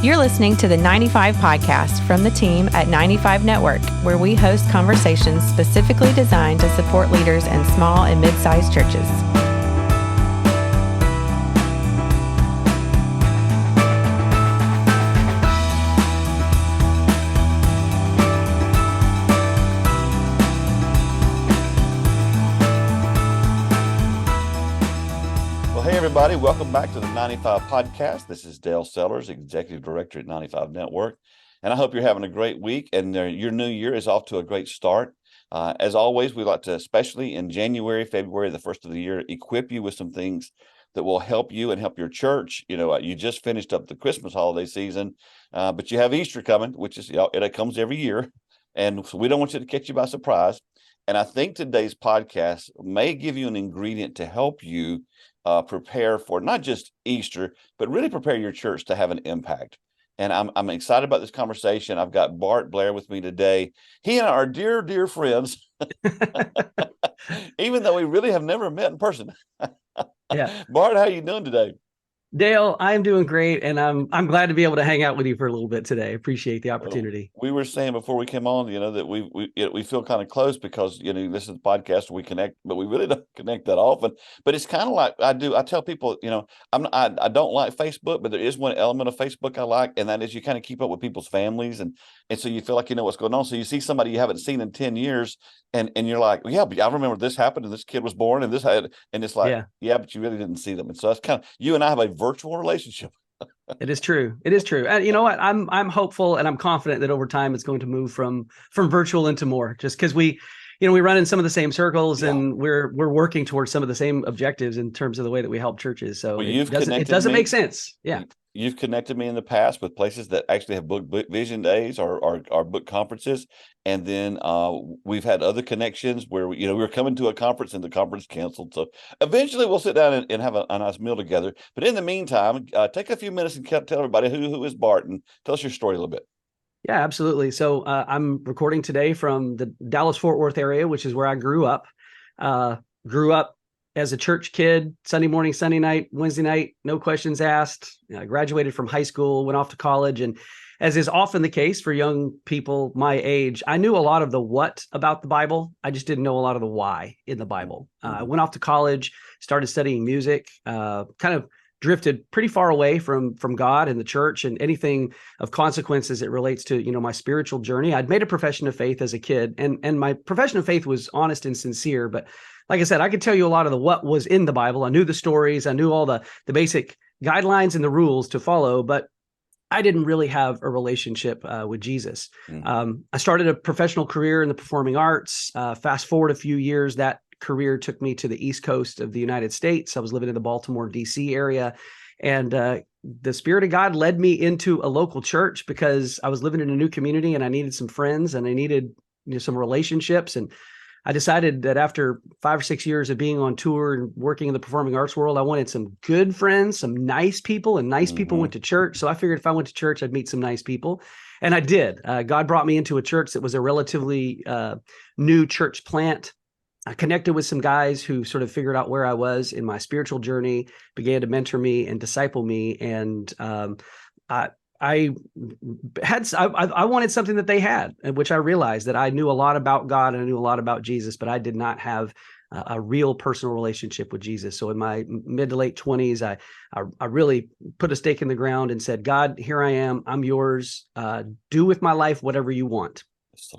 You're listening to the 95 Podcast from the team at 95 Network, where we host conversations specifically designed to support leaders in small and mid-sized churches. Hey everybody, welcome back to the 95 Podcast. This is Dale Sellers, Executive Director at 95 Network, and I hope you're having a great week and your new year is off to a great start. As always, we like to, especially in January, February, the first of the year, equip you with some things that will help you and help your church. You know, you just finished up the Christmas holiday season, but you have Easter coming, which is, it comes every year, and so we don't want you to catch you by surprise. And I think today's podcast may give you an ingredient to help you prepare for not just Easter, but really prepare your church to have an impact. And I'm excited about this conversation. I've got Bart Blair with me today. He and I are dear friends, even though we really have never met in person. Yeah. Bart, how are you doing today? Dale, I'm doing great, and I'm glad to be able to hang out with you for a little bit today. Appreciate the opportunity. We were saying before we came on, that we feel kind of close because this is the podcast we connect, but we really don't connect that often. But it's kind of like I tell people, I don't like Facebook, but there is one element of Facebook I like, and that is you kind of keep up with people's families, and so you feel like you know what's going on. So you see somebody you haven't seen in 10 years, and you're like, well, yeah, but I remember this happened, and this kid was born, and it's like, yeah, but you really didn't see them, and so that's kind of you and I have a virtual relationship. It is true. It is true. And you know what? I'm hopeful and I'm confident that over time it's going to move from virtual into more, just because we run in some of the same circles and we're working towards some of the same objectives in terms of the way that we help churches. So it doesn't make sense. Yeah. You've connected me in the past with places that actually have book vision days or book conferences. And then we've had other connections where, we were coming to a conference and the conference canceled. So eventually we'll sit down and have a nice meal together. But in the meantime, take a few minutes and tell everybody who is Bart and tell us your story a little bit. Yeah, absolutely. So I'm recording today from the Dallas-Fort Worth area, which is where I grew up. Grew up as a church kid, Sunday morning, Sunday night, Wednesday night, no questions asked. I graduated from high school, went off to college. And as is often the case for young people my age, I knew a lot of the what about the Bible. I just didn't know a lot of the why in the Bible. I went off to college, started studying music, kind of drifted pretty far away from God and the church and anything of consequence as it relates to, my spiritual journey. I'd made a profession of faith as a kid, and my profession of faith was honest and sincere. But like I said, I could tell you a lot of the what was in the Bible. I knew the stories. I knew all the basic guidelines and the rules to follow, but I didn't really have a relationship with Jesus. I started a professional career in the performing arts. Fast forward a few years, that career took me to the East Coast of the United States. I was living in the Baltimore, D.C. area. And the Spirit of God led me into a local church because I was living in a new community and I needed some friends and I needed some relationships. And I decided that after 5 or 6 years of being on tour and working in the performing arts world, I wanted some good friends, some nice people, and nice people went to church. So I figured if I went to church, I'd meet some nice people. And I did. God brought me into a church that was a relatively new church plant. I connected with some guys who sort of figured out where I was in my spiritual journey, began to mentor me and disciple me. And I wanted something that they had, which I realized that I knew a lot about God and I knew a lot about Jesus, but I did not have a real personal relationship with Jesus. So in my mid to late 20s, I really put a stake in the ground and said, God, here I am. I'm yours. Do with my life whatever you want.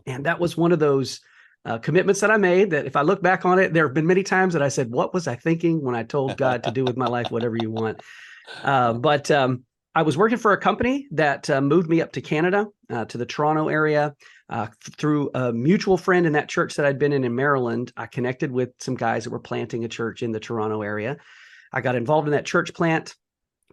And that was one of those commitments that I made that if I look back on it, there have been many times that I said, what was I thinking when I told God to do with my life whatever you want? But I was working for a company that moved me up to Canada, to the Toronto area. Through a mutual friend in that church that I'd been in Maryland, I connected with some guys that were planting a church in the Toronto area. I got involved in that church plant,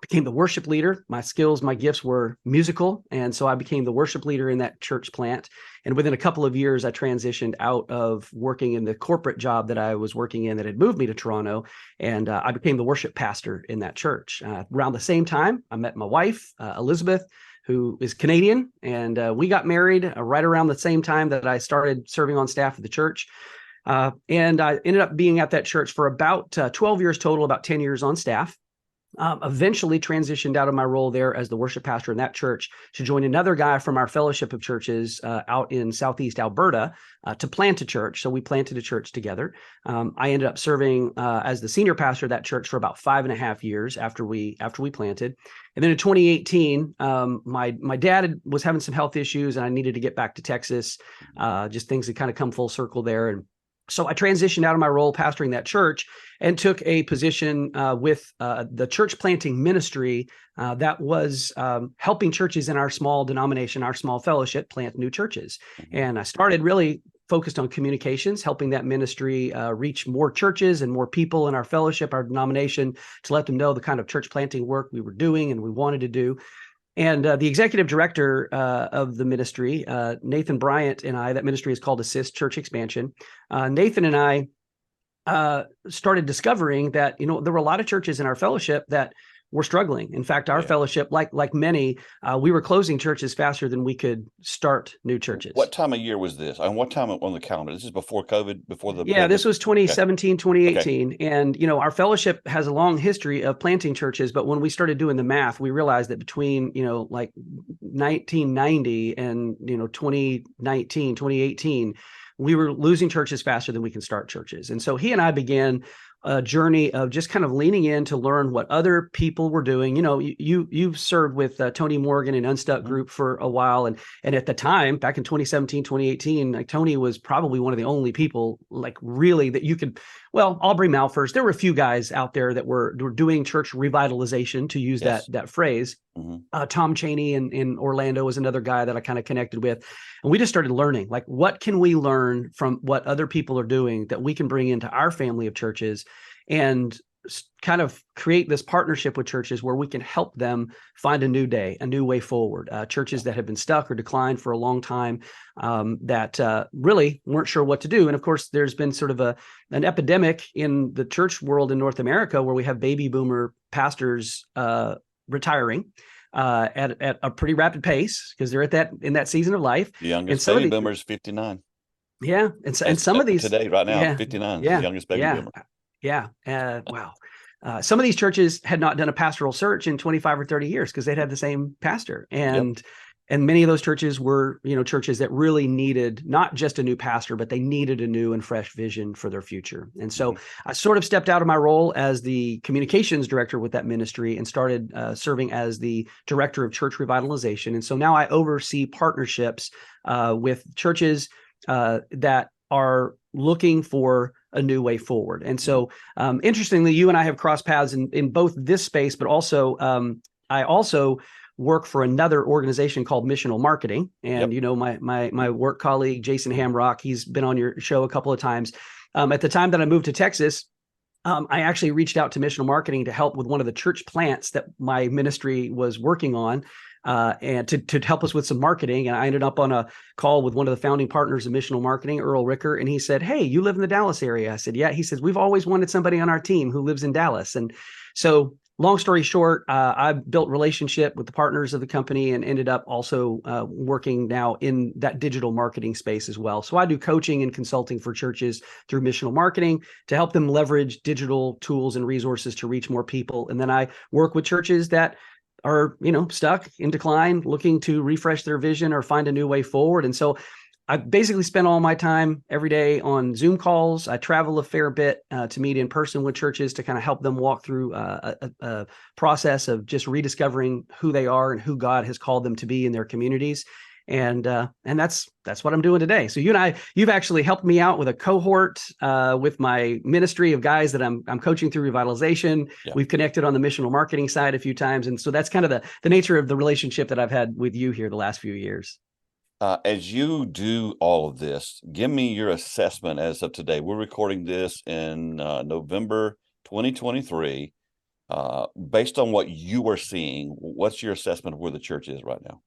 became the worship leader. My skills, my gifts were musical. And so I became the worship leader in that church plant. And within a couple of years, I transitioned out of working in the corporate job that I was working in that had moved me to Toronto. And I became the worship pastor in that church. Around the same time, I met my wife, Elizabeth, who is Canadian. And we got married right around the same time that I started serving on staff at the church. And I ended up being at that church for about 12 years total, about 10 years on staff. Eventually transitioned out of my role there as the worship pastor in that church to join another guy from our fellowship of churches out in Southeast Alberta to plant a church. So we planted a church together. I ended up serving as the senior pastor of that church for about 5.5 years after we planted. And then in 2018, my dad was having some health issues, and I needed to get back to Texas. Just things had kind of come full circle there. And so I transitioned out of my role pastoring that church and took a position with the church planting ministry that was helping churches in our small denomination, our small fellowship, plant new churches. And I started really focused on communications, helping that ministry reach more churches and more people in our fellowship, our denomination, to let them know the kind of church planting work we were doing and we wanted to do. And the executive director of the ministry, Nathan Bryant, and I, that ministry is called Assist Church Expansion. Nathan and I started discovering that, there were a lot of churches in our fellowship that were struggling. In fact, our fellowship, like many, we were closing churches faster than we could start new churches. What time of year was this? And what time on the calendar? This is before COVID, before the... Yeah, this was 2017, 2018. Okay. And, our fellowship has a long history of planting churches. But when we started doing the math, we realized that between, like 1990 and, 2019, 2018, we were losing churches faster than we can start churches. And so he and I began a journey of just kind of leaning in to learn what other people were doing. You've served with Tony Morgan and Unstuck Group for a while. And at the time, back in 2017, 2018, like Tony was probably one of the only people like really that you could, Aubrey Malfers, there were a few guys out there that were doing church revitalization, to use that phrase. Tom Chaney in Orlando was another guy that I kind of connected with. And we just started learning, like, what can we learn from what other people are doing that we can bring into our family of churches, and kind of create this partnership with churches where we can help them find a new day, a new way forward. Churches that have been stuck or declined for a long time, that really weren't sure what to do. And of course, there's been sort of an epidemic in the church world in North America where we have baby boomer pastors retiring at a pretty rapid pace because they're in that season of life. The youngest baby boomer is 59. Yeah, and some of these today, right now, 59 is the youngest baby boomer. Yeah. Wow. Some of these churches had not done a pastoral search in 25 or 30 years because they'd had the same pastor. And many of those churches were, churches that really needed not just a new pastor, but they needed a new and fresh vision for their future. And so I sort of stepped out of my role as the communications director with that ministry and started serving as the director of church revitalization. And so now I oversee partnerships with churches that are looking for a new way forward. And so interestingly, you and I have crossed paths in both this space, but also I also work for another organization called Missional Marketing. And, my work colleague, Jason Hamrock, he's been on your show a couple of times. At the time that I moved to Texas, I actually reached out to Missional Marketing to help with one of the church plants that my ministry was working on, and to help us with some marketing. And I ended up on a call with one of the founding partners of Missional Marketing, Earl Ricker. And he said, "Hey, you live in the Dallas area?" I said, "Yeah." He says, "We've always wanted somebody on our team who lives in Dallas." And so long story short, I built relationship with the partners of the company and ended up also working now in that digital marketing space as well. So I do coaching and consulting for churches through Missional Marketing to help them leverage digital tools and resources to reach more people. And then I work with churches that are, stuck in decline, looking to refresh their vision or find a new way forward. And so I basically spend all my time every day on Zoom calls. I travel a fair bit to meet in person with churches to kind of help them walk through a process of just rediscovering who they are and who God has called them to be in their communities. And that's what I'm doing today. So you've actually helped me out with a cohort with my ministry of guys that I'm coaching through revitalization. Yeah. We've connected on the missional marketing side a few times. And so that's kind of the nature of the relationship that I've had with you here the last few years. As you do all of this, give me your assessment as of today. We're recording this in November 2023. Based on what you are seeing, what's your assessment of where the church is right now?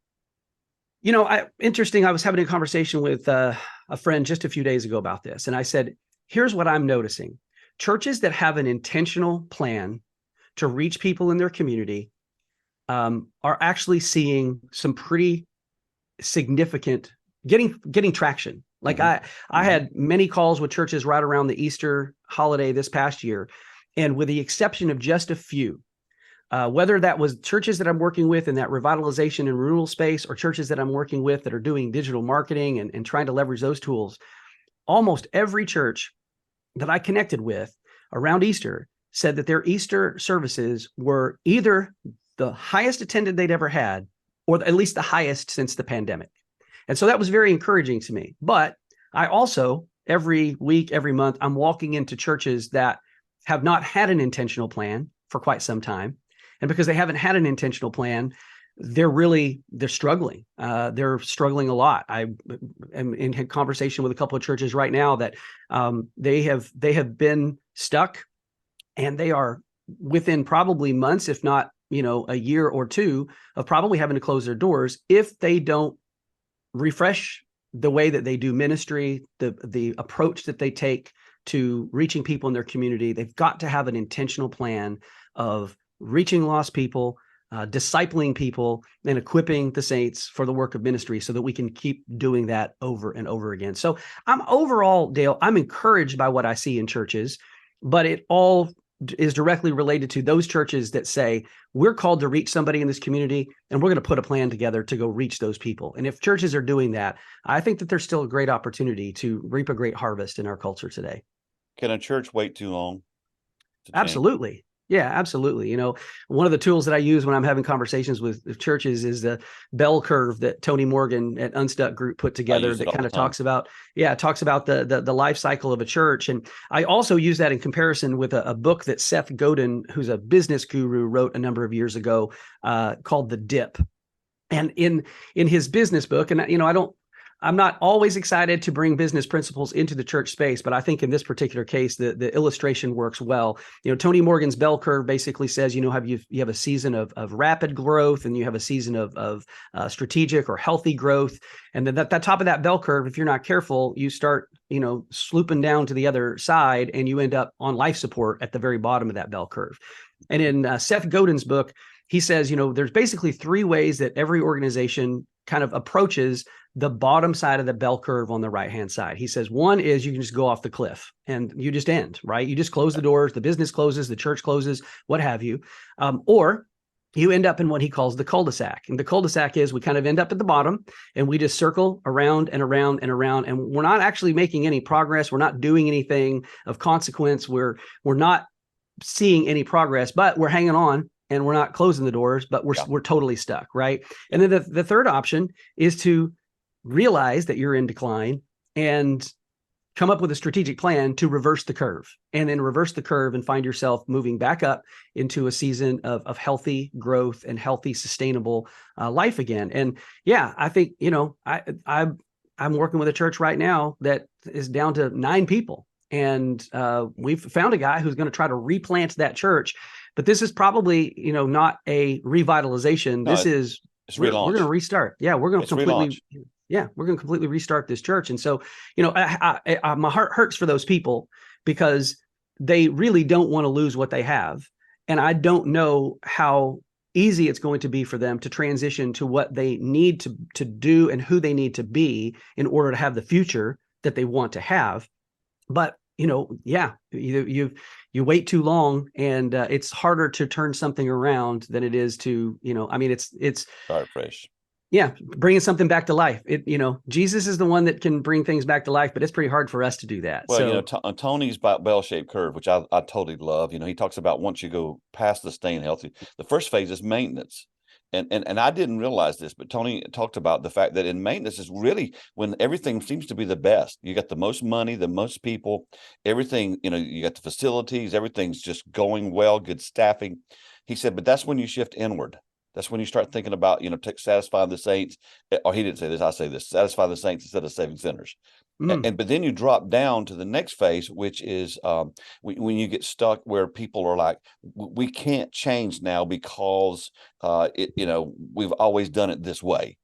Interesting. I was having a conversation with a friend just a few days ago about this. And I said, here's what I'm noticing. Churches that have an intentional plan to reach people in their community are actually seeing some pretty significant getting traction. Like I had many calls with churches right around the Easter holiday this past year. And with the exception of just a few, whether that was churches that I'm working with in that revitalization and renewal space, or churches that I'm working with that are doing digital marketing and trying to leverage those tools. Almost every church that I connected with around Easter said that their Easter services were either the highest attended they'd ever had, or at least the highest since the pandemic. And so that was very encouraging to me. But I also, every week, every month, I'm walking into churches that have not had an intentional plan for quite some time. And because they haven't had an intentional plan, they're struggling. They're struggling a lot. I am in conversation with a couple of churches right now that they have been stuck, and they are within probably months, if not, a year or two, of probably having to close their doors if they don't refresh the way that they do ministry, the approach that they take to reaching people in their community. They've got to have an intentional plan of reaching lost people, discipling people, and equipping the saints for the work of ministry, so that we can keep doing that over and over again. So Dale, I'm encouraged by what I see in churches, but it all is directly related to those churches that say, we're called to reach somebody in this community, and we're going to put a plan together to go reach those people. And if churches are doing that, I think that there's still a great opportunity to reap a great harvest in our culture today. Can a church wait too long to change? Absolutely. Yeah, absolutely. One of the tools that I use when I'm having conversations with churches is the bell curve that Tony Morgan at Unstuck Group put together that kind of talks about the life cycle of a church. And I also use that in comparison with a book that Seth Godin, who's a business guru, wrote a number of years ago called The Dip. And in his business book, and I'm not always excited to bring business principles into the church space, but I think in this particular case, the illustration works well. Tony Morgan's bell curve basically says, you have a season of rapid growth, and you have a season of strategic or healthy growth. And then at the top of that bell curve, if you're not careful, you start, slooping down to the other side, and you end up on life support at the very bottom of that bell curve. And in Seth Godin's book, he says, there's basically three ways that every organization kind of approaches the bottom side of the bell curve on the right-hand side. He says, one is you can just go off the cliff and you just end, right? You just close the doors, the business closes, the church closes, what have you. Or you end up in what he calls the cul-de-sac. And the cul-de-sac is we kind of end up at the bottom, and we just circle around and around and around. And we're not actually making any progress. We're not doing anything of consequence. We're not seeing any progress, but we're hanging on. And we're not closing the doors, but we're totally stuck, right? And then the third option is to realize that you're in decline and come up with a strategic plan to reverse the curve, and then reverse the curve and find yourself moving back up into a season of healthy growth and healthy, sustainable life again. And yeah, I think, I'm working with a church right now that is down to 9 people. And we've found a guy who's going to try to replant that church. But this is probably, not a revitalization. No, we're going to restart. Yeah, we're going to completely restart this church. And so, my heart hurts for those people, because they really don't want to lose what they have. And I don't know how easy it's going to be for them to transition to what they need to do and who they need to be in order to have the future that they want to have. But you wait too long, and it's harder to turn something around than it is to, it's start fresh. Yeah, bringing something back to life. Jesus is the one that can bring things back to life, but it's pretty hard for us to do that. Well, Tony's bell-shaped curve, which I totally love. He talks about once you go past the staying healthy, the first phase is maintenance. And I didn't realize this, but Tony talked about the fact that in maintenance is really when everything seems to be the best. You got the most money, the most people, everything, you got the facilities, everything's just going well, good staffing. He said, but that's when you shift inward. That's when you start thinking about, satisfying the saints. Or he didn't say this, I say this, satisfy the saints instead of saving sinners. But then you drop down to the next phase, which is when you get stuck where people are like, we can't change now because we've always done it this way.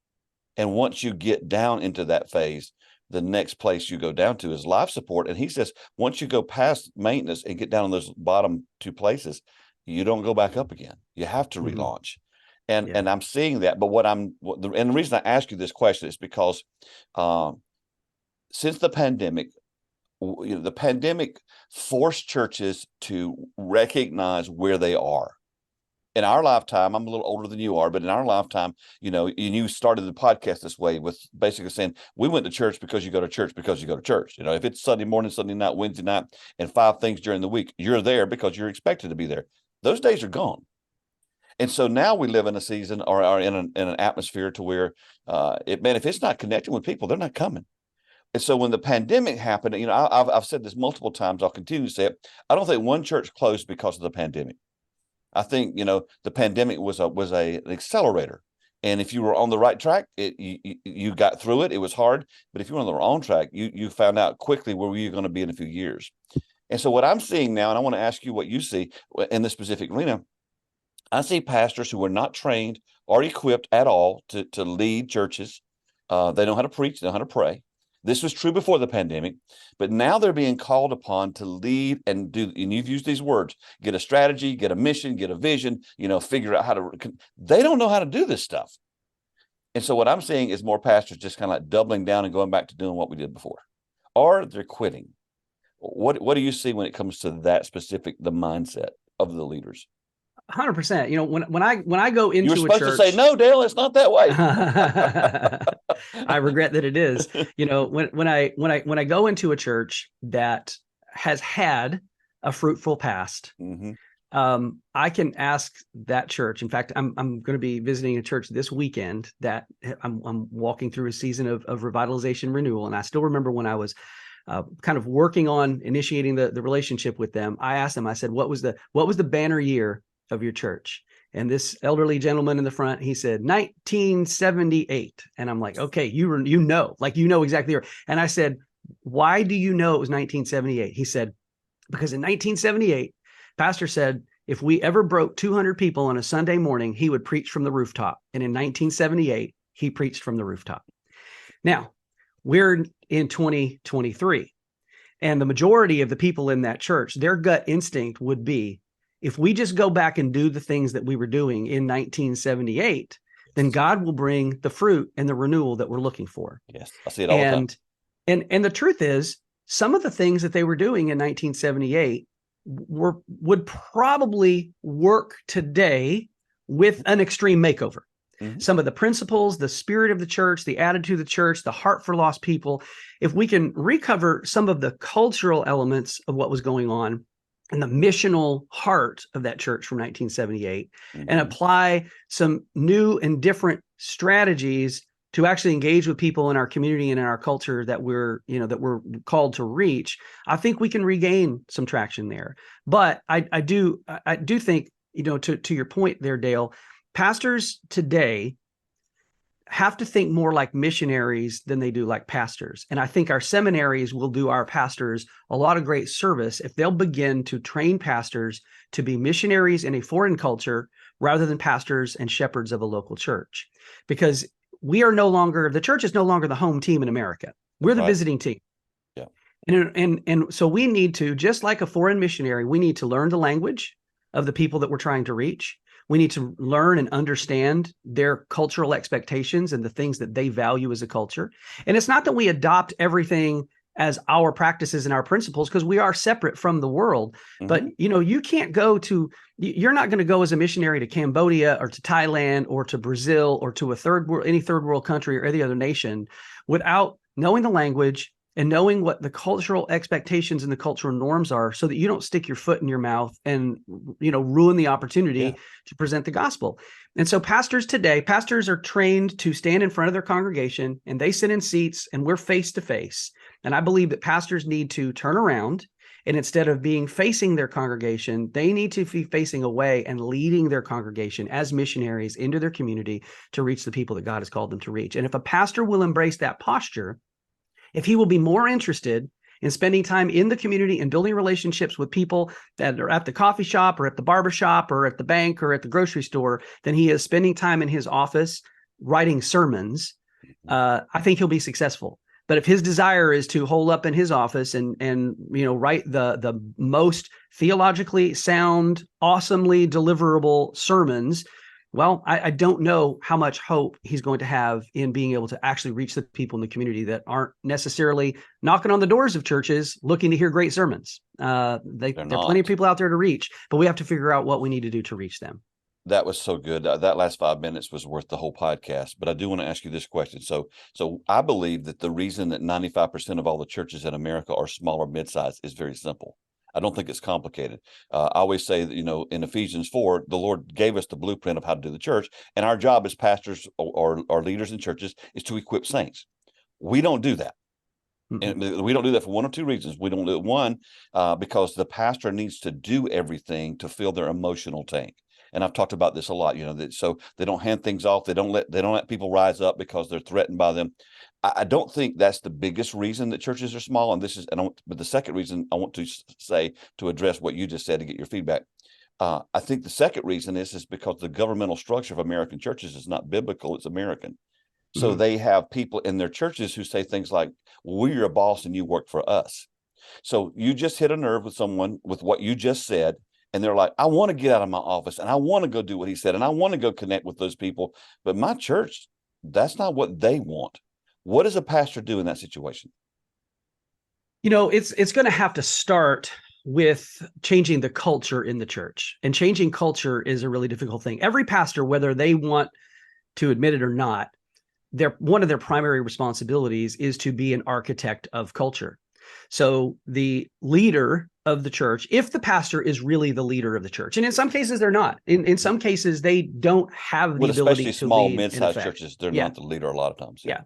And once you get down into that phase, the next place you go down to is life support. And he says, once you go past maintenance and get down in those bottom 2 places, you don't go back up again. You have to relaunch. And I'm seeing that. But and the reason I ask you this question is because since the pandemic, the pandemic forced churches to recognize where they are. in our lifetime, I'm a little older than you are, but in our lifetime, and you started the podcast this way with basically saying, we went to church because you go to church because you go to church. If it's Sunday morning, Sunday night, Wednesday night, and 5 things during the week, you're there because you're expected to be there. Those days are gone. And so now we live in a season or in an atmosphere to where, if it's not connecting with people, they're not coming. And so when the pandemic happened, I've said this multiple times, I'll continue to say it. I don't think one church closed because of the pandemic. I think, the pandemic was an accelerator. And if you were on the right track, you got through it. It was hard. But if you were on the wrong track, you found out quickly where you're going to be in a few years. And so what I'm seeing now, and I want to ask you what you see in this specific arena, I see pastors who are not trained or equipped at all to lead churches. They know how to preach, they know how to pray. This was true before the pandemic, but now they're being called upon to lead and do, and you've used these words, get a strategy, get a mission, get a vision, figure out how to, they don't know how to do this stuff. And so what I'm seeing is more pastors just kind of like doubling down and going back to doing what we did before, or they're quitting. What do you see when it comes to that specific, the mindset of the leaders? 100%. When I go into a church, you're supposed to say, no, Dale, it's not that way. I regret that it is. When I go into a church that has had a fruitful past, I can ask that church. In fact, I'm going to be visiting a church this weekend that I'm walking through a season of revitalization renewal. And I still remember when I was kind of working on initiating the relationship with them. I asked them, I said, what was the banner year of your church? And this elderly gentleman in the front, he said 1978. And I'm like, okay, you know exactly. And I said, why do you know it was 1978? He said, because in 1978, pastor said, if we ever broke 200 people on a Sunday morning, he would preach from the rooftop. And in 1978, he preached from the rooftop. Now, we're in 2023. And the majority of the people in that church, their gut instinct would be, if we just go back and do the things that we were doing in 1978, then God will bring the fruit and the renewal that we're looking for. Yes, I see it all the time. And the truth is, some of the things that they were doing in 1978 would probably work today with an extreme makeover. Mm-hmm. Some of the principles, the spirit of the church, the attitude of the church, the heart for lost people, if we can recover some of the cultural elements of what was going on and the missional heart of that church from 1978, and apply some new and different strategies to actually engage with people in our community and in our culture that we're called to reach, I think we can regain some traction there. But I do think, to your point there, Dale, pastors today have to think more like missionaries than they do like pastors. And I think our seminaries will do our pastors a lot of great service if they'll begin to train pastors to be missionaries in a foreign culture rather than pastors and shepherds of a local church. Because the church is no longer the home team in America. We're the visiting team. Yeah. And so we need to, just like a foreign missionary, we need to learn the language of the people that we're trying to reach. We need to learn and understand their cultural expectations and the things that they value as a culture. And it's not that we adopt everything as our practices and our principles, because we are separate from the world. Mm-hmm. But, you're not going to go as a missionary to Cambodia or to Thailand or to Brazil or to any third world country or any other nation without knowing the language and knowing what the cultural expectations and the cultural norms are, so that you don't stick your foot in your mouth and, ruin the opportunity to present the gospel. And so pastors are trained to stand in front of their congregation, and they sit in seats and we're face to face. And I believe that pastors need to turn around, and instead of being facing their congregation, they need to be facing away and leading their congregation as missionaries into their community to reach the people that God has called them to reach. And if a pastor will embrace that posture, if he will be more interested in spending time in the community and building relationships with people that are at the coffee shop or at the barber shop or at the bank or at the grocery store than he is spending time in his office writing sermons, I think he'll be successful. But if his desire is to hole up in his office and write the most theologically sound, awesomely deliverable sermons, well, I don't know how much hope he's going to have in being able to actually reach the people in the community that aren't necessarily knocking on the doors of churches looking to hear great sermons. There are plenty of people out there to reach, but we have to figure out what we need to do to reach them. That was so good. That last 5 minutes was worth the whole podcast. But I do want to ask you this question. So I believe that the reason that 95% of all the churches in America are small or mid-sized is very simple. I don't think it's complicated. I always say that, in Ephesians 4, the Lord gave us the blueprint of how to do the church. And our job as pastors or leaders in churches is to equip saints. We don't do that. And we don't do that for one or two reasons. We don't do it, one, because the pastor needs to do everything to fill their emotional tank. And I've talked about this a lot, so they don't hand things off. They don't let people rise up because they're threatened by them. I don't think that's the biggest reason that churches are small. But the second reason I want to say, to address what you just said, to get your feedback. I think the second reason is because the governmental structure of American churches is not biblical, it's American. So they have people in their churches who say things like, well, we're your boss and you work for us. So you just hit a nerve with someone with what you just said. And they're like, I want to get out of my office and I want to go do what he said. And I want to go connect with those people. But my church, that's not what they want. What does a pastor do in that situation? It's going to have to start with changing the culture in the church. And changing culture is a really difficult thing. Every pastor, whether they want to admit it or not, one of their primary responsibilities is to be an architect of culture. So the leader of the church, if the pastor is really the leader of the church, and in some cases they're not. In some cases they don't have the ability to especially small, lead, mid-sized churches, they're not the leader a lot of times. Yeah.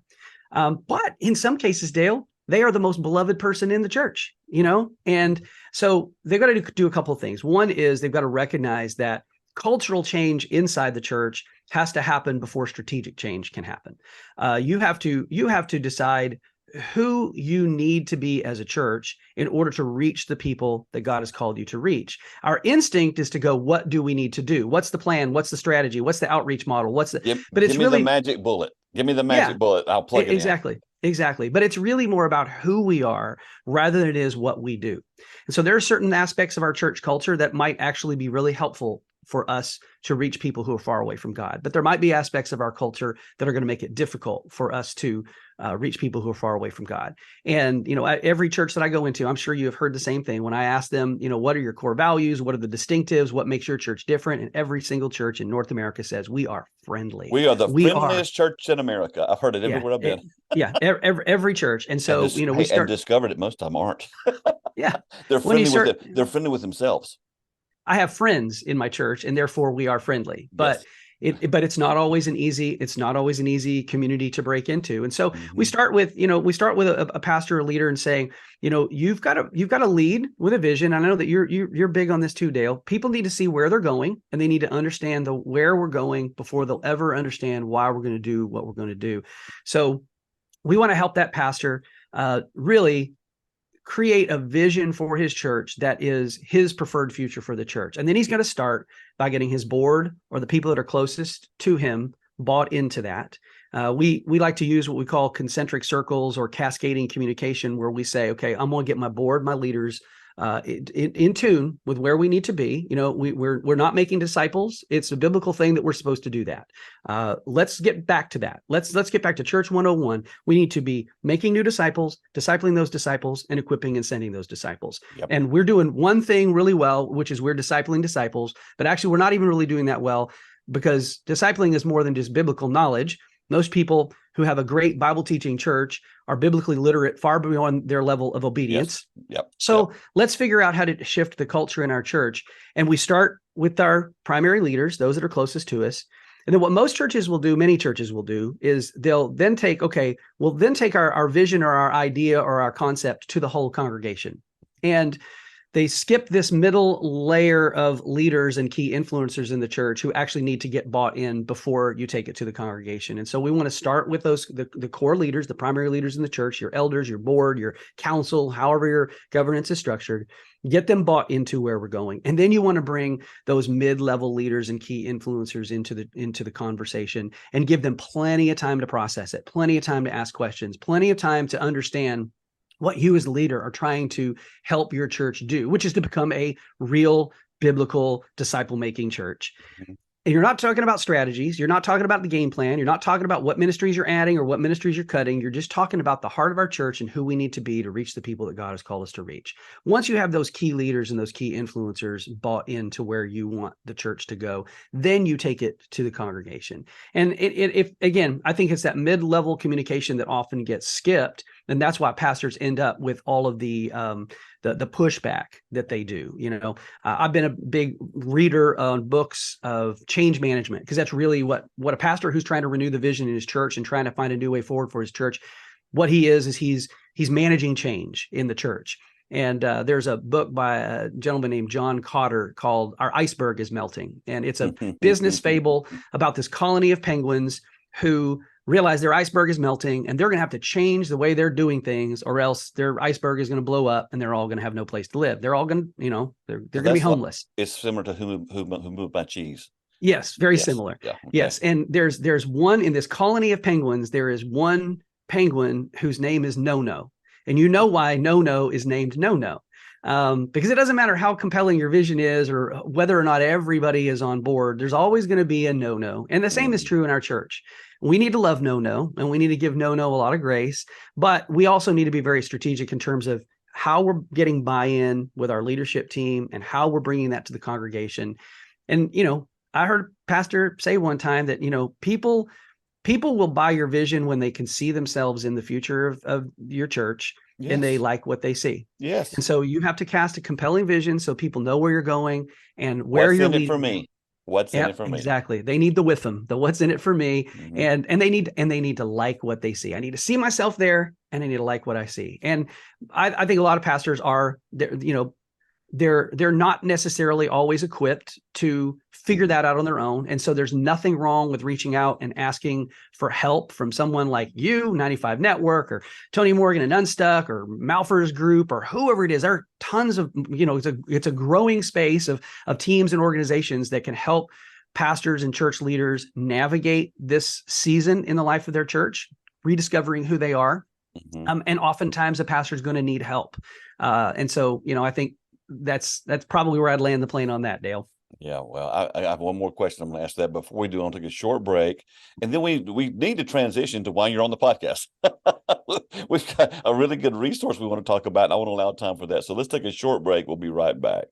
But in some cases, Dale, they are the most beloved person in the church, and so they've got to do a couple of things. One is they've got to recognize that cultural change inside the church has to happen before strategic change can happen. You have to decide who you need to be as a church in order to reach the people that God has called you to reach. Our instinct is to go, what do we need to do? What's the plan? What's the strategy? What's the outreach model? Give me the magic bullet. Give me the magic bullet. I'll plug it in. Exactly. But it's really more about who we are rather than it is what we do. And so there are certain aspects of our church culture that might actually be really helpful for us to reach people who are far away from God. But there might be aspects of our culture that are going to make it difficult for us to reach people who are far away from God. And, every church that I go into, I'm sure you have heard the same thing. When I ask them, what are your core values? What are the distinctives? What makes your church different? And every single church in North America says, we are friendly. We are the friendliest church in America. I've heard it everywhere I've been. Every church. And so, and discovered it, most of them aren't. Yeah. They're friendly with themselves. I have friends in my church, and therefore we are friendly. But it's not always an easy community to break into. And so we start with a pastor or leader and saying, you've got to lead with a vision. I know that you're big on this too, Dale. People need to see where they're going, and they need to understand where we're going before they'll ever understand why we're going to do what we're going to do. So we want to help that pastor really create a vision for his church that is his preferred future for the church. And then he's going to start by getting his board or the people that are closest to him bought into that. We like to use what we call concentric circles or cascading communication, where we say, okay, I'm going to get my board, my leaders in tune with where we need to be. We're not making disciples. It's a biblical thing that we're supposed to do that. Let's get back to that. Let's get back to Church 101. We need to be making new disciples, discipling those disciples, and equipping and sending those disciples. Yep. And we're doing one thing really well, which is we're discipling disciples, but actually we're not even really doing that well, because discipling is more than just biblical knowledge. Most people who have a great Bible teaching church are biblically literate far beyond their level of obedience. Yep. So let's figure out how to shift the culture in our church. And we start with our primary leaders, those that are closest to us. And then what most churches will do, many churches will do, is they'll then take our vision or our idea or our concept to the whole congregation. And they skip this middle layer of leaders and key influencers in the church who actually need to get bought in before you take it to the congregation. And so we want to start with the core leaders, the primary leaders in the church, your elders, your board, your council, however your governance is structured, get them bought into where we're going. And then you want to bring those mid-level leaders and key influencers into the conversation and give them plenty of time to process it, plenty of time to ask questions, plenty of time to understand what you as the leader are trying to help your church do, which is to become a real biblical disciple-making church. Mm-hmm. And you're not talking about strategies. You're not talking about the game plan. You're not talking about what ministries you're adding or what ministries you're cutting. You're just talking about the heart of our church and who we need to be to reach the people that God has called us to reach. Once you have those key leaders and those key influencers bought into where you want the church to go, then you take it to the congregation. And if again, I think it's that mid-level communication that often gets skipped. And that's why pastors end up with all of the pushback that they do. I've been a big reader on books of change management, because that's really what a pastor who's trying to renew the vision in his church and trying to find a new way forward for his church, what he is he's managing change in the church. And there's a book by a gentleman named John Cotter called Our Iceberg is Melting. And it's a business fable about this colony of penguins who realize their iceberg is melting and they're going to have to change the way they're doing things, or else their iceberg is going to blow up and they're all going to have no place to live. They're all going to, they're going to be homeless. It's similar to who moved my cheese. Yes, very similar. Yeah, okay. Yes. And there's one in this colony of penguins. There is one penguin whose name is No-No. And you know why No-No is named No-No. Because it doesn't matter how compelling your vision is or whether or not everybody is on board, there's always going to be a no-no. And the same is true in our church. We need to love no-no, and we need to give no-no a lot of grace, but we also need to be very strategic in terms of how we're getting buy-in with our leadership team and how we're bringing that to the congregation. And, I heard a pastor say one time that, people will buy your vision when they can see themselves in the future of your church. Yes. And they like what they see. Yes. And so you have to cast a compelling vision so people know where you're going and where you're leading. What's in it for me? What's in it for me? Exactly. They need the with them, the what's in it for me. Mm-hmm. And they need to like what they see. I need to see myself there, and I need to like what I see. And I think a lot of pastors are, they're not necessarily always equipped to figure that out on their own. And so there's nothing wrong with reaching out and asking for help from someone like you, 95 Network, or Tony Morgan and Unstuck, or Malfers Group, or whoever it is. There are tons of, it's a growing space of teams and organizations that can help pastors and church leaders navigate this season in the life of their church, rediscovering who they are. Mm-hmm. And oftentimes the pastor is going to need help. And so, I think that's probably where I'd land the plane on that, Dale. Yeah, well, I have one more question I'm going to ask that before we do. I'll take a short break, and then we need to transition to why you're on the podcast. We've got a really good resource we want to talk about, and I want to allow time for that. So let's take a short break. We'll be right back.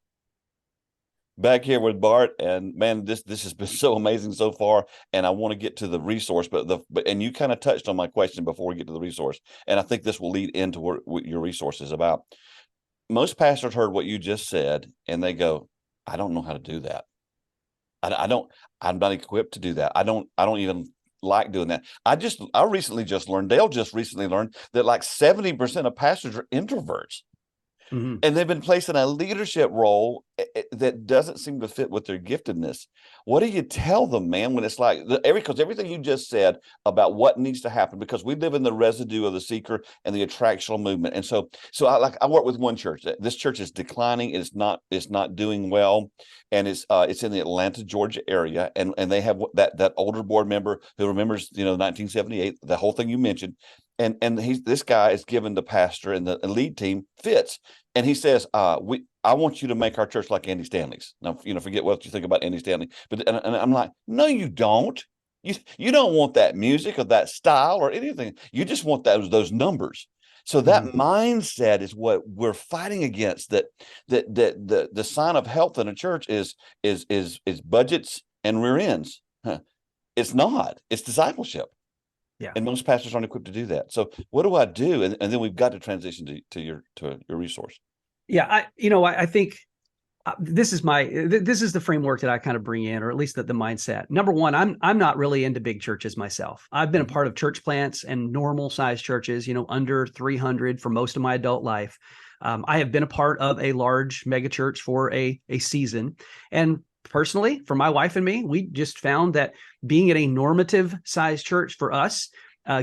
Back here with Bart, and man, this has been so amazing so far, and I want to get to the resource, but you kind of touched on my question before we get to the resource, and I think this will lead into what your resource is about. Most pastors heard what you just said, and they go, I don't know how to do that. I'm not equipped to do that. I don't even like doing that. I recently just learned, Dale just recently learned that like 70% of pastors are introverts. Mm-hmm. And they've been placed in a leadership role that doesn't seem to fit with their giftedness. What do you tell them, man, when it's like, because everything you just said about what needs to happen, because we live in the residue of the seeker and the attractional movement. And so I work with one church. This church is declining. It's not doing well. And it's in the Atlanta, Georgia area. And they have that older board member who remembers, 1978, the whole thing you mentioned. And this guy is given the pastor and the lead team fits. And he says, I want you to make our church like Andy Stanley's. Now, forget what you think about Andy Stanley. But and I'm like, no, you don't. You don't want that music or that style or anything. You just want those numbers. So that mindset is what we're fighting against. That the sign of health in a church is budgets and rear ends. It's not. It's discipleship. Yeah. And most pastors aren't equipped to do that. So what do I do? And then we've got to transition to your resource. Yeah. I think this is the framework that I kind of bring in, or at least the mindset. Number one, I'm not really into big churches myself. I've been a part of church plants and normal sized churches, under 300 for most of my adult life. I have been a part of a large mega church for a season. And personally, for my wife and me, we just found that being at a normative sized church for us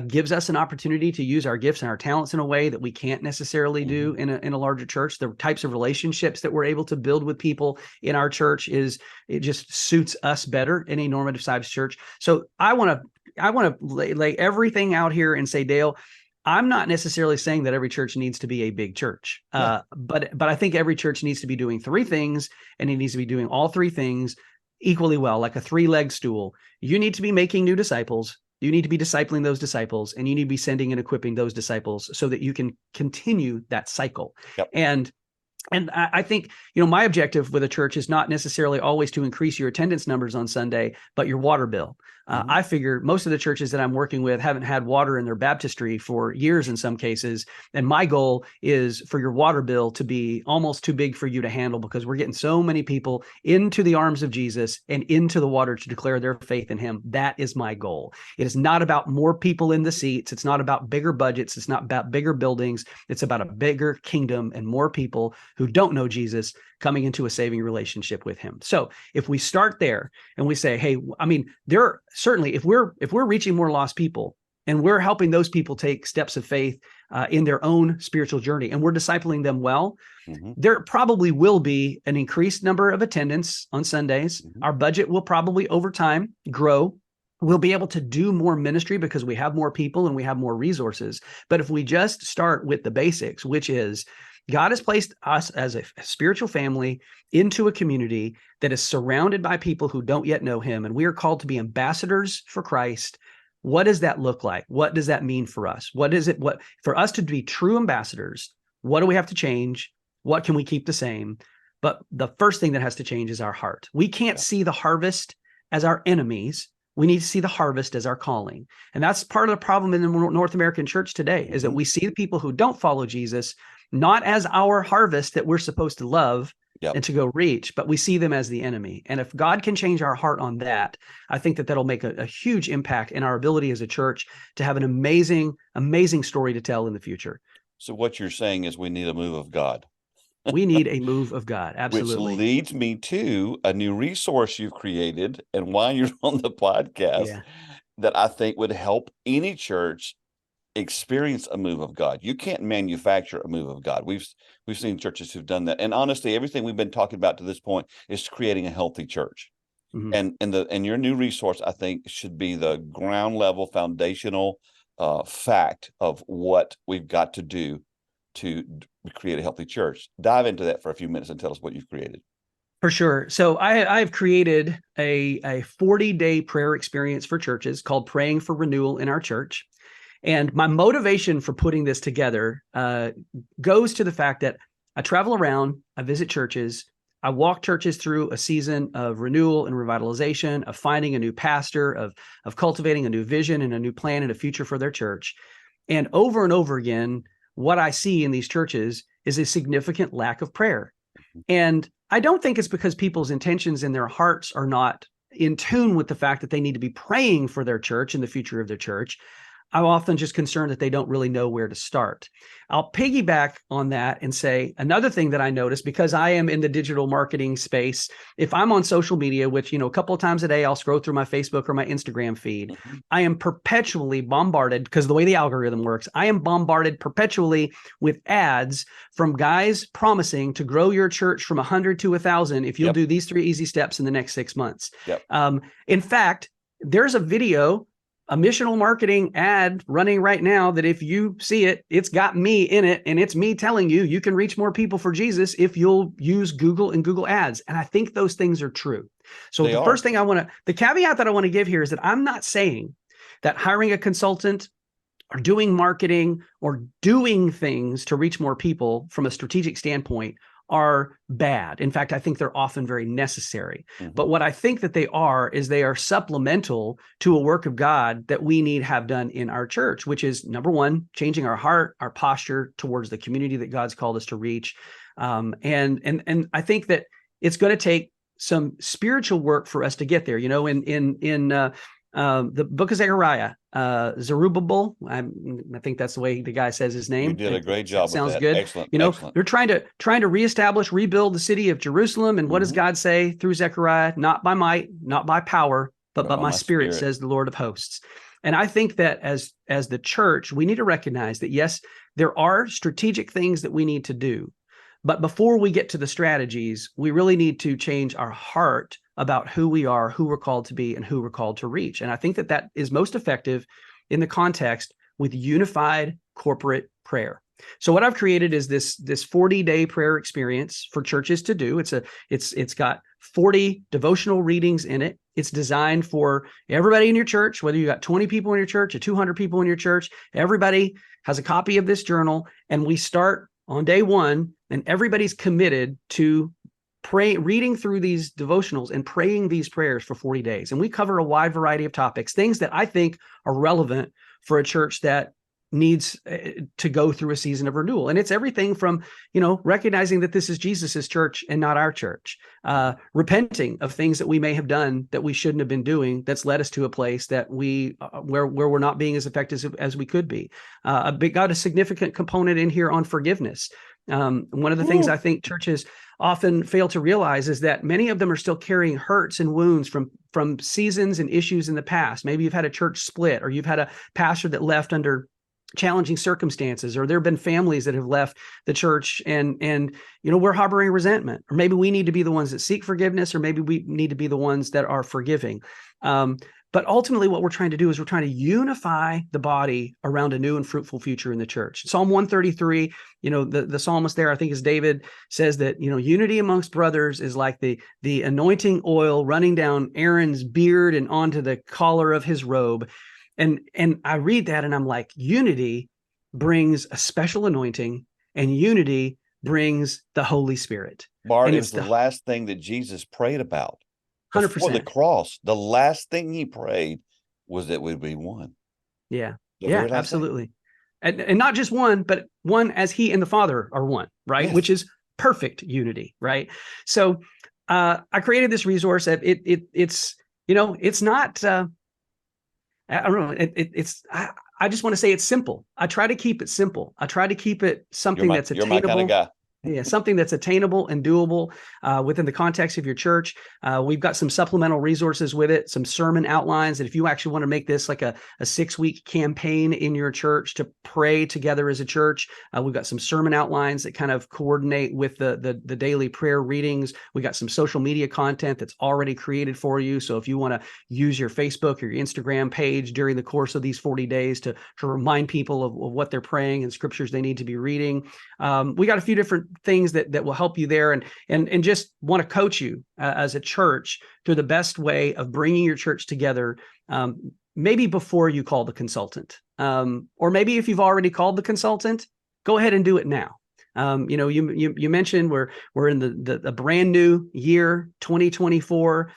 gives us an opportunity to use our gifts and our talents in a way that we can't necessarily do in a larger church. The types of relationships that we're able to build with people in our church it just suits us better in a normative sized church. So I want to lay everything out here and say, Dale, I'm not necessarily saying that every church needs to be a big church, but I think every church needs to be doing three things, and it needs to be doing all three things equally well, like a 3-legged stool. You need to be making new disciples. You need to be discipling those disciples, and you need to be sending and equipping those disciples so that you can continue that cycle. Yep. And I think, my objective with a church is not necessarily always to increase your attendance numbers on Sunday, but your water bill. I figure most of the churches that I'm working with haven't had water in their baptistry for years in some cases. And my goal is for your water bill to be almost too big for you to handle, because we're getting so many people into the arms of Jesus and into the water to declare their faith in him. That is my goal. It is not about more people in the seats. It's not about bigger budgets. It's not about bigger buildings. It's about a bigger kingdom and more people who don't know Jesus coming into a saving relationship with him. So if we start there and we say, hey, there are certainly, if we're reaching more lost people and we're helping those people take steps of faith in their own spiritual journey, and we're discipling them well, there probably will be an increased number of attendance on Sundays. Our budget will probably over time grow. We'll be able to do more ministry because we have more people and we have more resources. But if we just start with the basics, which is God has placed us as a spiritual family into a community that is surrounded by people who don't yet know him, and we are called to be ambassadors for Christ. What does that look like? What does that mean for us? What for us to be true ambassadors? What do we have to change? What can we keep the same? But the first thing that has to change is our heart. We can't see the harvest as our enemies. We need to see the harvest as our calling. And that's part of the problem in the North American church today, is that we see the people who don't follow Jesus not as our harvest that we're supposed to love and to go reach, but we see them as the enemy. And if God can change our heart on that, I think that that'll make a huge impact in our ability as a church to have an amazing, amazing story to tell in the future. So what you're saying is we need a move of God. We need a move of God. Absolutely. Which leads me to a new resource you've created, and why you're on the podcast, that I think would help any church experience a move of God. You can't manufacture a move of God. We've seen churches who've done that. And honestly, everything we've been talking about to this point is creating a healthy church. And your new resource, I think, should be the ground level foundational fact of what we've got to do to create a healthy church. Dive into that for a few minutes and tell us what you've created. For sure. So I've created a 40-day prayer experience for churches called Praying for Renewal in our church. And my motivation for putting this together goes to the fact that I travel around, I visit churches, I walk churches through a season of renewal and revitalization, of finding a new pastor, of cultivating a new vision and a new plan and a future for their church. And over again, what I see in these churches is a significant lack of prayer. And I don't think it's because people's intentions in their hearts are not in tune with the fact that they need to be praying for their church and the future of their church. I'm often just concerned that they don't really know where to start. I'll piggyback on that and say another thing that I notice, because I am in the digital marketing space. If I'm on social media, which, a couple of times a day, I'll scroll through my Facebook or my Instagram feed. I am perpetually bombarded, because the way the algorithm works, I am bombarded perpetually with ads from guys promising to grow your church from 100 to 1,000 if you'll do these 3 easy steps in the next 6 months. In fact, there's a video, a missional marketing ad running right now that if you see it, it's got me in it, and it's me telling you can reach more people for Jesus if you'll use Google and Google Ads. And I think those things are true. So first thing the caveat that I want to give here is that I'm not saying that hiring a consultant or doing marketing or doing things to reach more people from a strategic standpoint are bad. In fact, I think they're often very necessary. But what I think that they are supplemental to a work of God that we need to have done in our church, which is, number one, changing our heart, our posture towards the community that God's called us to reach. And I think that it's going to take some spiritual work for us to get there. In the book of Zechariah, Zerubbabel, I think that's the way the guy says his name. You did a great job. Sounds with that. good. Excellent. Excellent. They're trying to reestablish, rebuild the city of Jerusalem. And what does God say through Zechariah? Not by might, not by power, but by my spirit, says the Lord of hosts. And I think that as the church, we need to recognize that, yes, there are strategic things that we need to do. But before we get to the strategies, we really need to change our heart about who we are, who we're called to be, and who we're called to reach. And I think that is most effective in the context with unified corporate prayer. So what I've created is this 40-day prayer experience for churches to do. It's got 40 devotional readings in it. It's designed for everybody in your church, whether you got 20 people in your church or 200 people in your church. Everybody has a copy of this journal, and we start on day one, and everybody's committed to reading through these devotionals and praying these prayers for 40 days. And we cover a wide variety of topics, things that I think are relevant for a church that needs to go through a season of renewal. And it's everything from, recognizing that this is Jesus's church and not our church, repenting of things that we may have done that we shouldn't have been doing, that's led us to a place that where we're not being as effective as we could be. Got a significant component in here on forgiveness. One of the things I think churches often fail to realize is that many of them are still carrying hurts and wounds from seasons and issues in the past. Maybe you've had a church split, or you've had a pastor that left under challenging circumstances, or there have been families that have left the church and we're harboring resentment, or maybe we need to be the ones that seek forgiveness, or maybe we need to be the ones that are forgiving. But ultimately what we're trying to do is we're trying to unify the body around a new and fruitful future in the church. Psalm 133, the psalmist there, I think is David, says that, unity amongst brothers is like the anointing oil running down Aaron's beard and onto the collar of his robe. And I read that and I'm like, unity brings a special anointing, and unity brings the Holy Spirit. Bart, and it was the last thing that Jesus prayed about. 100%. Before the cross, the last thing he prayed was that we'd be one. Yeah, absolutely. And not just one, but one as he and the Father are one, right? Yes. Which is perfect unity, right? So I created this resource. It's not, I don't know. I just want to say it's simple. I try to keep it simple. I try to keep it something that's attainable. You're my kind of guy. Yeah, something that's attainable and doable within the context of your church. We've got some supplemental resources with it, some sermon outlines. And if you actually want to make this like a 6-week campaign in your church to pray together as a church, we've got some sermon outlines that kind of coordinate with the daily prayer readings. We got some social media content that's already created for you. So if you want to use your Facebook or your Instagram page during the course of these 40 days to remind people of what they're praying and scriptures they need to be reading, we got a few different things that will help you there, and just want to coach you as a church through the best way of bringing your church together, maybe before you call the consultant, or maybe if you've already called the consultant, go ahead and do it now. You mentioned we're in the brand new year, 2024.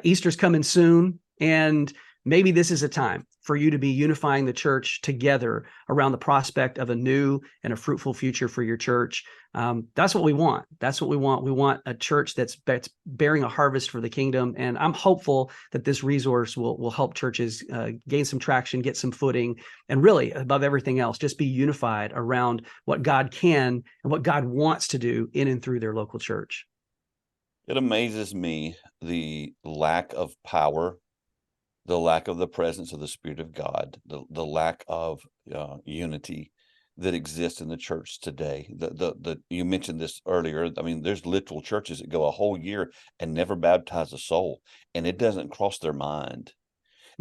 Easter's coming soon, and maybe this is a time for you to be unifying the church together around the prospect of a new and a fruitful future for your church. That's what we want. That's what we want. We want a church that's bearing a harvest for the kingdom. And I'm hopeful that this resource will help churches gain some traction, get some footing, and really, above everything else, just be unified around what God can and what God wants to do in and through their local church. It amazes me the lack of power, the lack of the presence of the Spirit of God, the lack of unity that exists in the church today. You mentioned this earlier. I mean, there's literal churches that go a whole year and never baptize a soul, and it doesn't cross their mind.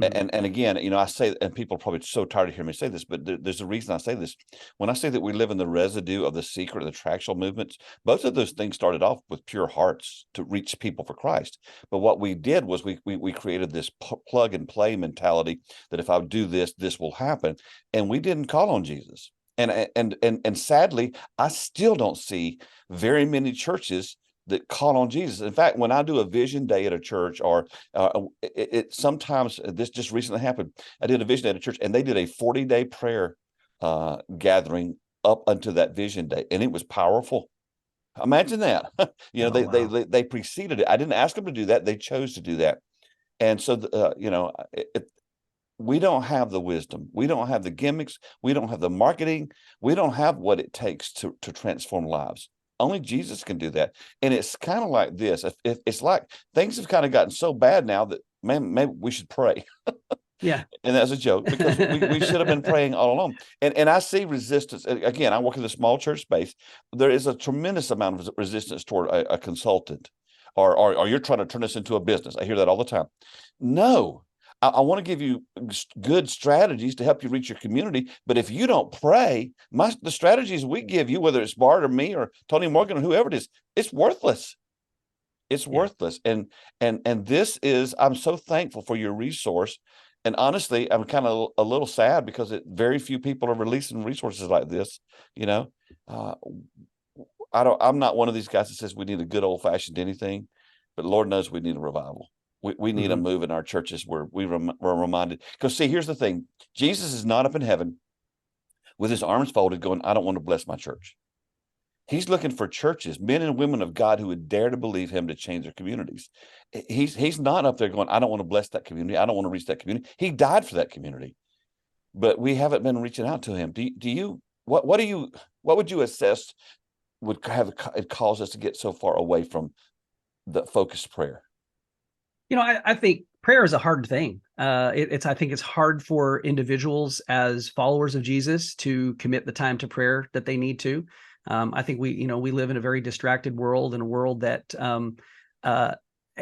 Mm-hmm. And again, I say, and people are probably so tired of hearing me say this, but there's a reason I say this. When I say that we live in the residue of the secret and the tractional movements, both of those things started off with pure hearts to reach people for Christ. But what we did was we created this plug and play mentality that if I do this, this will happen. And we didn't call on Jesus. And sadly, I still don't see very many churches that call on Jesus. In fact, when I do a vision day at a church, or sometimes this just recently happened, I did a vision day at a church, and they did a 40-day prayer gathering up unto that vision day, and it was powerful. Imagine that. They preceded it. I didn't ask them to do that; they chose to do that. And so, we don't have the wisdom, we don't have the gimmicks, we don't have the marketing, we don't have what it takes to transform lives. Only Jesus can do that. And it's kind of like this. It's like things have kind of gotten so bad now that, man, maybe we should pray. Yeah. And that's a joke, because we should have been praying all along. And I see resistance. Again, I work in the small church space. There is a tremendous amount of resistance toward a consultant, or you're trying to turn this into a business. I hear that all the time. No, I want to give you good strategies to help you reach your community. But if you don't pray, the strategies we give you, whether it's Bart or me or Tony Morgan or whoever it is, it's worthless. It's worthless. And this is, I'm so thankful for your resource. And honestly, I'm kind of a little sad because very few people are releasing resources like this. I'm not one of these guys that says we need a good old fashioned anything, but Lord knows we need a revival. We need a move in our churches where we're reminded. Because see, here's the thing. Jesus is not up in heaven with his arms folded going, I don't want to bless my church. He's looking for churches, men and women of God who would dare to believe him to change their communities. He's not up there going, I don't want to bless that community. I don't want to reach that community. He died for that community, but we haven't been reaching out to him. What would you assess would have it cause us to get so far away from the focused prayer? I think prayer is a hard thing. I think it's hard for individuals as followers of Jesus to commit the time to prayer that they need to. I think we live in a very distracted world, and a world that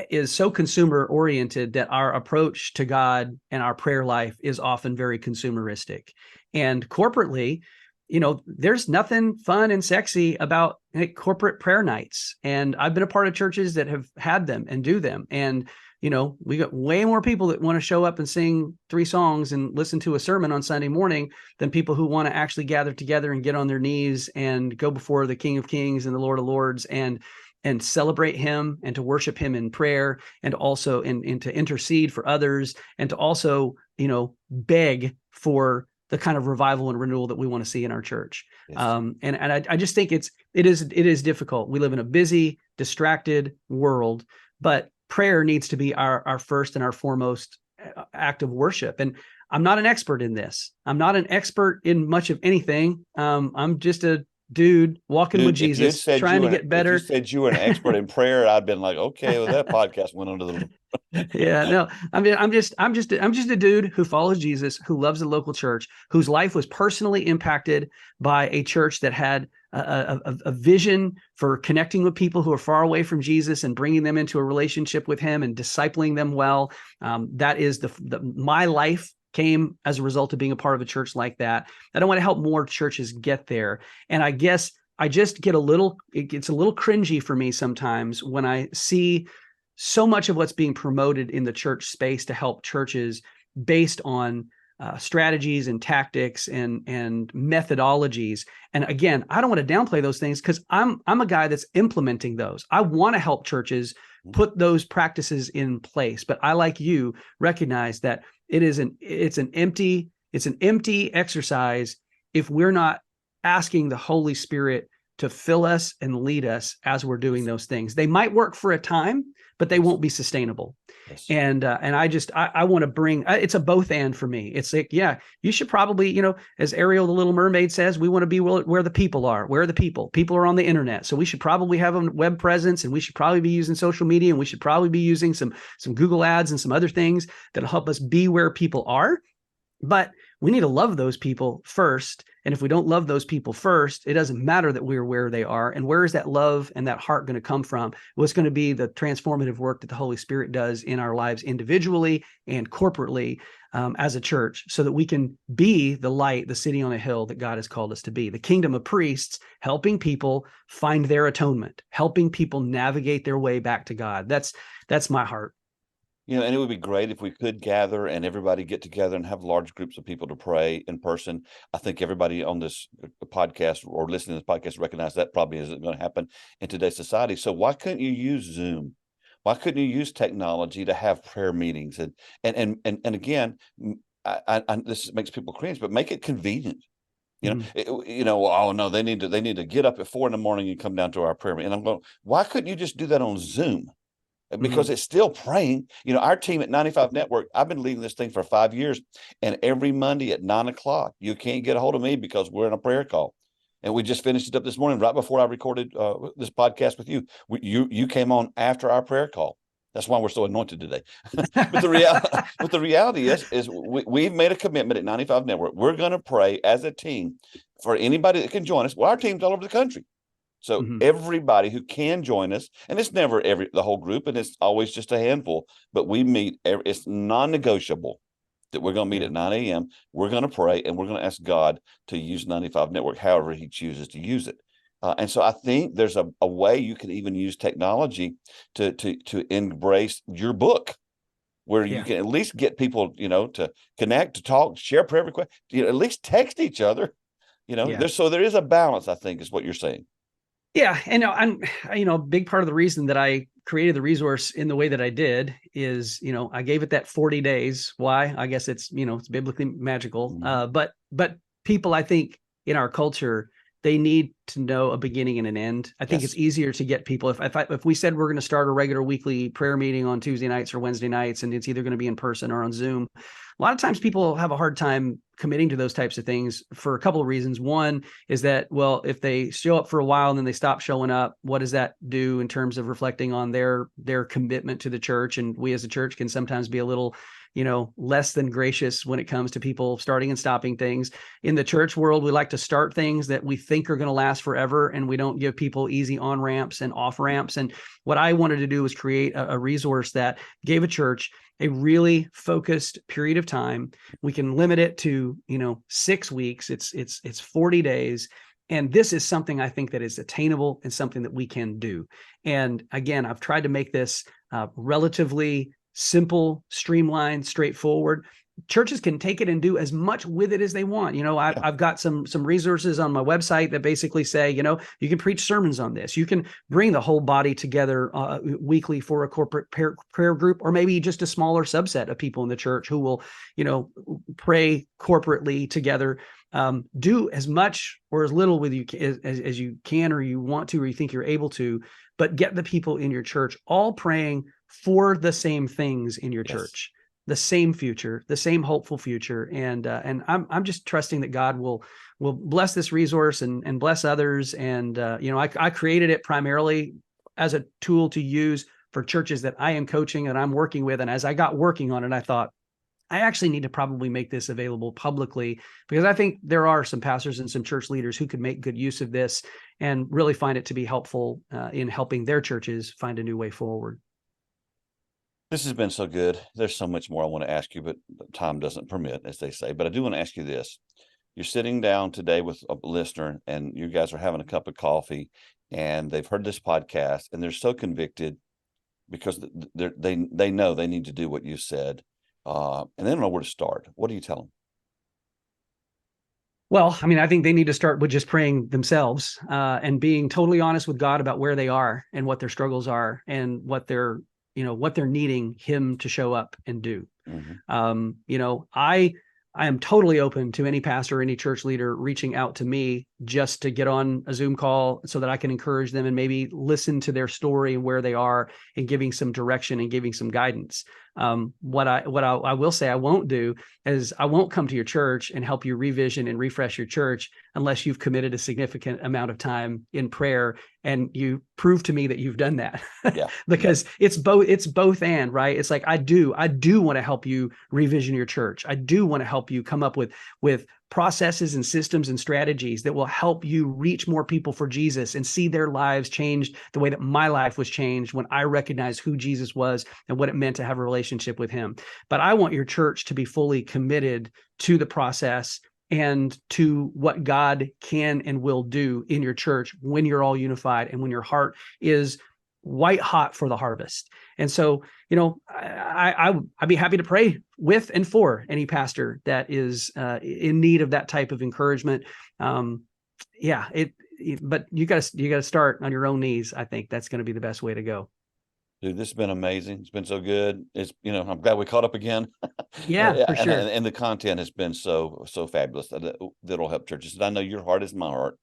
is so consumer oriented that our approach to God and our prayer life is often very consumeristic. And corporately, there's nothing fun and sexy about corporate prayer nights. And I've been a part of churches that have had them and do them. And we got way more people that want to show up and sing 3 songs and listen to a sermon on Sunday morning than people who want to actually gather together and get on their knees and go before the King of Kings and the Lord of Lords and celebrate him and to worship him in prayer, and also and to intercede for others, and to also, beg for the kind of revival and renewal that we want to see in our church. Yes. And I just think it is difficult. We live in a busy, distracted world, but prayer needs to be our first and our foremost act of worship. And I'm not an expert in this. I'm not an expert in much of anything. I'm just a dude walking with Jesus, trying to get better. If you said you were an expert in prayer, I'd been like, okay, well, that podcast went under the. Yeah, no, I mean, I'm just a dude who follows Jesus, who loves the local church, whose life was personally impacted by a church that had a vision for connecting with people who are far away from Jesus and bringing them into a relationship with him and discipling them well. That is my life came as a result of being a part of a church like that. I don't want to help more churches get there. And I guess I just get it gets a little cringy for me sometimes when I see so much of what's being promoted in the church space to help churches based on strategies and tactics and methodologies. And again, I don't want to downplay those things because I'm a guy that's implementing those. I want to help churches put those practices in place. But I, like you, recognize that it's an empty exercise if we're not asking the Holy Spirit to fill us and lead us as we're doing those things. They might work for a time, but they won't be sustainable. Yes. And I want to bring, it's a both and for me. It's like, yeah, you should probably, as Ariel, the Little Mermaid says, we want to be where the people are. Where are the people? People are on the internet. So we should probably have a web presence, and we should probably be using social media, and we should probably be using some Google ads and some other things that'll help us be where people are. But we need to love those people first. And if we don't love those people first, it doesn't matter that we're where they are. And where is that love and that heart going to come from? Well, it's going to be the transformative work that the Holy Spirit does in our lives individually and corporately as a church, so that we can be the light, the city on a hill that God has called us to be. The kingdom of priests, helping people find their atonement, helping people navigate their way back to God. That's my heart. And it would be great if we could gather and everybody get together and have large groups of people to pray in person. I think everybody on this podcast or listening to this podcast recognize that probably isn't going to happen in today's society. So why couldn't you use Zoom? Why couldn't you use technology to have prayer meetings? And again, this makes people cringe, but make it convenient. Oh no, they need to get up at 4 a.m. and come down to our prayer meeting. And I'm going, why couldn't you just do that on Zoom? Because it's still praying. Our team at 95 Network, I've been leading this thing for 5 years, and every Monday at 9:00, you can't get a hold of me because we're in a prayer call. And we just finished it up this morning, right before I recorded this podcast with you. You came on after our prayer call. That's why we're so anointed today. But the reality is we've made a commitment at 95 Network. We're going to pray as a team for anybody that can join us. Well, our team's all over the country. So Mhm. everybody who can join us, and it's never the whole group, and it's always just a handful, but we meet. It's non-negotiable that we're going to meet Yeah. at 9 a.m. We're going to pray, and we're going to ask God to use 95 Network however He chooses to use it. And so I think there's a way you can even use technology to embrace your book, where you Yeah. can at least get people, to connect, to talk, share prayer requests, at least text each other. Yeah. There is a balance, I think, is what you're saying. Yeah. And a big part of the reason that I created the resource in the way that I did is, I gave it that 40 days. Why? I guess it's biblically magical. Mhm. But people, I think, in our culture, they need to know a beginning and an end. I think Yes. it's easier to get people. If we said we're going to start a regular weekly prayer meeting on Tuesday nights or Wednesday nights, and it's either going to be in person or on Zoom, a lot of times people have a hard time committing to those types of things for a couple of reasons. One is that, well, if they show up for a while and then they stop showing up, what does that do in terms of reflecting on their commitment to the church? And we as a church can sometimes be a little, less than gracious when it comes to people starting and stopping things. In the church world, we like to start things that we think are going to last forever, and we don't give people easy on ramps and off ramps. And what I wanted to do was create a resource that gave a church a really focused period of time. We can limit it to, 6 weeks. It's 40 days. And this is something I think that is attainable and something that we can do. And again, I've tried to make this relatively simple, streamlined, straightforward. Churches can take it and do as much with it as they want. I've got some resources on my website that basically say, you can preach sermons on this. You can bring the whole body together weekly for a corporate prayer group, or maybe just a smaller subset of people in the church who will, pray corporately together. Do as much or as little with you as you can, or you want to, or you think you're able to, but get the people in your church all praying for the same things in your Yes. church, the same future, the same hopeful future. And I'm just trusting that God will bless this resource and bless others. And I created it primarily as a tool to use for churches that I am coaching and I'm working with. And as I got working on it, I thought, I actually need to probably make this available publicly, because I think there are some pastors and some church leaders who could make good use of this and really find it to be helpful in helping their churches find a new way forward. This has been so good. There's so much more I want to ask you, but time doesn't permit, as they say. But I do want to ask you this. You're sitting down today with a listener, and you guys are having a cup of coffee, and they've heard this podcast, and they're so convicted because they know they need to do what you said, and they don't know where to start. What do you tell them? Well, I think they need to start with just praying themselves and being totally honest with God about where they are and what their struggles are and what they're needing Him to show up and do. Mm-hmm. I am totally open to any pastor, any church leader reaching out to me just to get on a Zoom call so that I can encourage them and maybe listen to their story and where they are and giving some direction and giving some guidance. What I will say I won't do is I won't come to your church and help you revision and refresh your church unless you've committed a significant amount of time in prayer and you prove to me that you've done that. Yeah. Because it's both and, right? It's like, I do want to help you revision your church. I do want to help you come up with processes and systems and strategies that will help you reach more people for Jesus and see their lives changed the way that my life was changed when I recognized who Jesus was and what it meant to have a relationship with Him. But I want your church to be fully committed to the process and to what God can and will do in your church when you're all unified and when your heart is white hot for the harvest. And so, I'd be happy to pray with and for any pastor that is in need of that type of encouragement. But you got to start on your own knees. I think that's going to be the best way to go. Dude, this has been amazing. It's been so good. It's, I'm glad we caught up again. Yeah, for sure. And the content has been so fabulous that'll help churches. And I know your heart is my heart.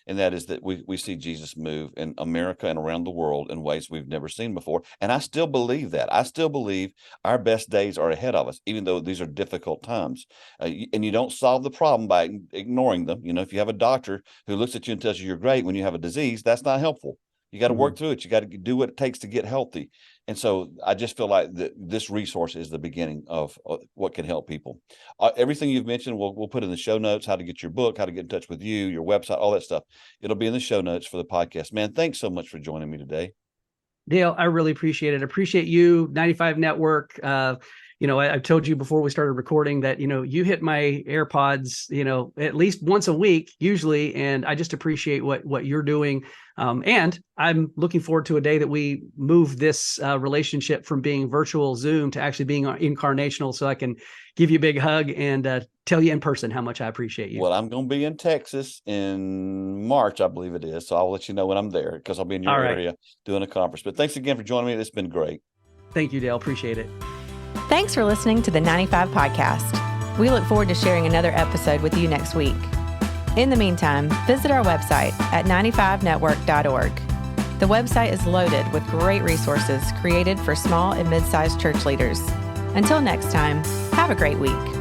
And that is that we see Jesus move in America and around the world in ways we've never seen before. And I still believe that. I still believe our best days are ahead of us, even though these are difficult times. And you don't solve the problem by ignoring them. If you have a doctor who looks at you and tells you you're great when you have a disease, that's not helpful. You got to work through it. You got to do what it takes to get healthy. And so I just feel like this resource is the beginning of what can help people. Everything you've mentioned, we'll put in the show notes, how to get your book, how to get in touch with you, your website, all that stuff. It'll be in the show notes for the podcast. Man, thanks so much for joining me today. Dale, I really appreciate it. I appreciate you, 95 Network. I told you before we started recording that, you hit my AirPods, at least once a week, usually. And I just appreciate what you're doing. And I'm looking forward to a day that we move this relationship from being virtual Zoom to actually being incarnational, so I can give you a big hug and tell you in person how much I appreciate you. Well, I'm going to be in Texas in March, I believe it is. So I'll let you know when I'm there, because I'll be in your area doing a conference. But thanks again for joining me. It's been great. Thank you, Dale. Appreciate it. Thanks for listening to the 95 Podcast. We look forward to sharing another episode with you next week. In the meantime, visit our website at 95network.org. The website is loaded with great resources created for small and mid-sized church leaders. Until next time, have a great week.